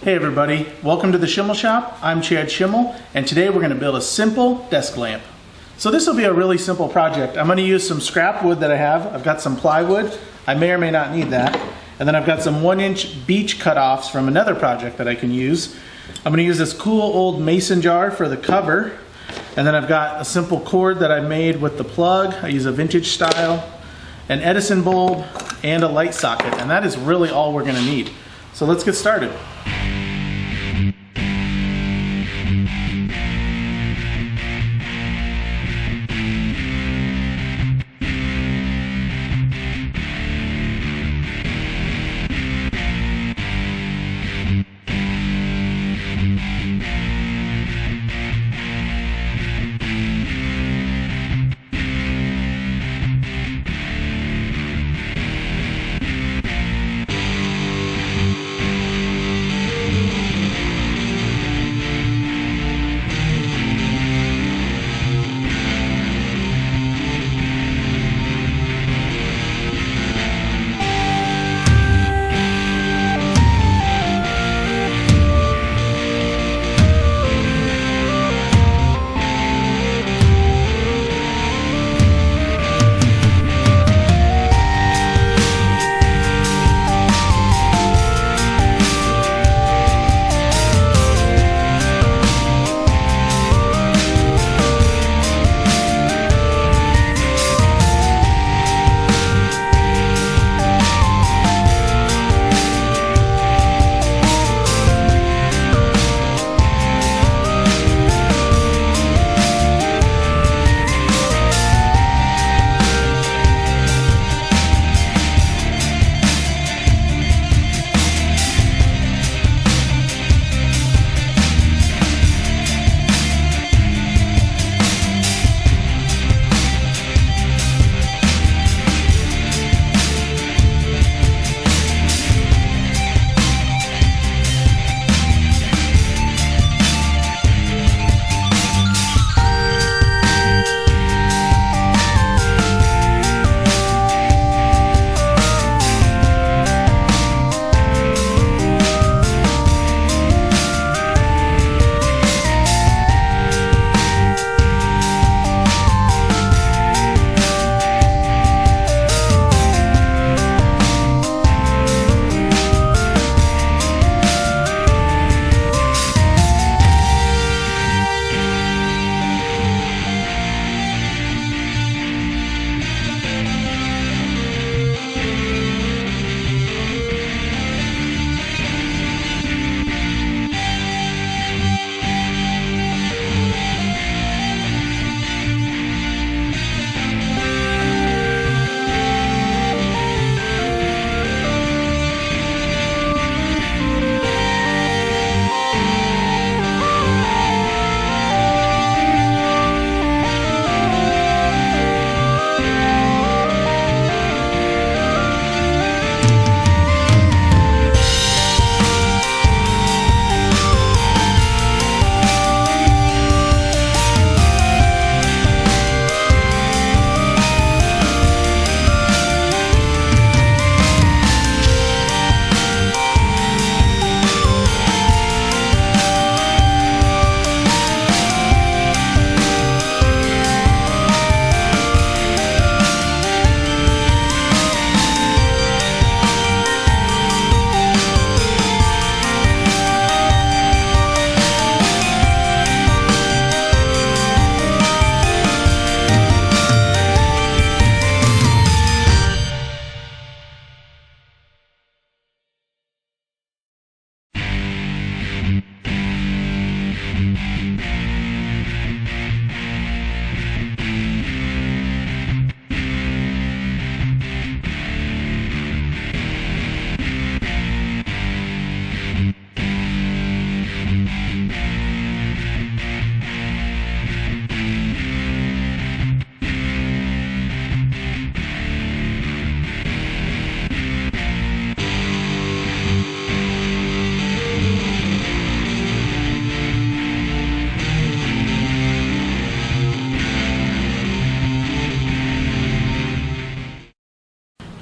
Hey everybody, welcome to the Schimmel Shop. I'm Chad Schimmel, and today we're going to build a simple desk lamp. So this will be a really simple project. I'm going to use some scrap wood that I have. I've got some plywood. I may or may not need that. And then I've got some 1-inch beech cutoffs from another project that I can use. I'm going to use this cool old Mason jar for the cover. And then I've got a simple cord that I made with the plug. I use a vintage style, an Edison bulb, and a light socket. And that is really all we're going to need. So let's get started.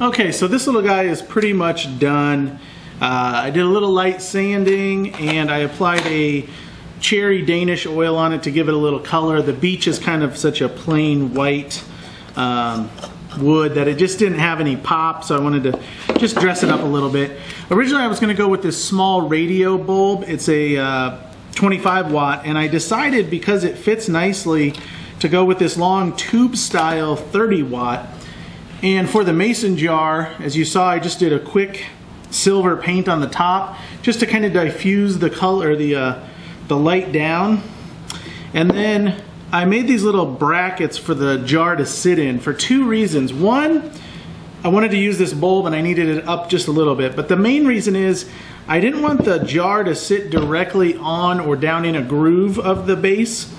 Okay, so this little guy is pretty much done. I did a little light sanding, and I applied a cherry Danish oil on it to give it a little color. The beech is kind of such a plain white wood that it just didn't have any pop, so I wanted to just dress it up a little bit. Originally I was going to go with this small radio bulb. It's a 25 watt, and I decided because it fits nicely to go with this long tube style 30 watt. And for the mason jar, as you saw, I just did a quick silver paint on the top just to kind of diffuse the color, the light down. And then I made these little brackets for the jar to sit in for two reasons. One, I wanted to use this bulb and I needed it up just a little bit, but the main reason is I didn't want the jar to sit directly on or down in a groove of the base,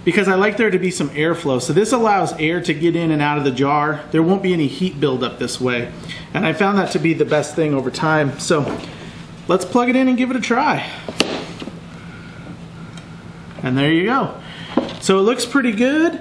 because I like there to be some airflow. So this allows air to get in and out of the jar. There won't be any heat buildup this way. And I found that to be the best thing over time. So let's plug it in and give it a try. And there you go. So it looks pretty good.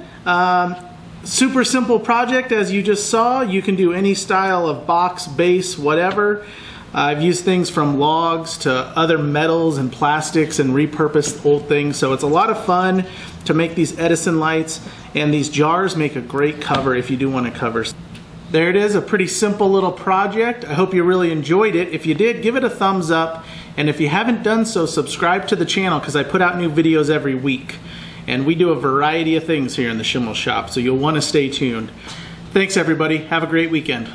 Super simple project, as you just saw. You can do any style of box, base, whatever. I've used things from logs to other metals and plastics and repurposed old things. So it's a lot of fun to make these Edison lights, and these jars make a great cover if you do want to cover. There it is, a pretty simple little project. I hope you really enjoyed it. If you did, give it a thumbs up. And if you haven't done so, subscribe to the channel, because I put out new videos every week. And we do a variety of things here in the Schimmel shop, so you'll want to stay tuned. Thanks everybody, have a great weekend.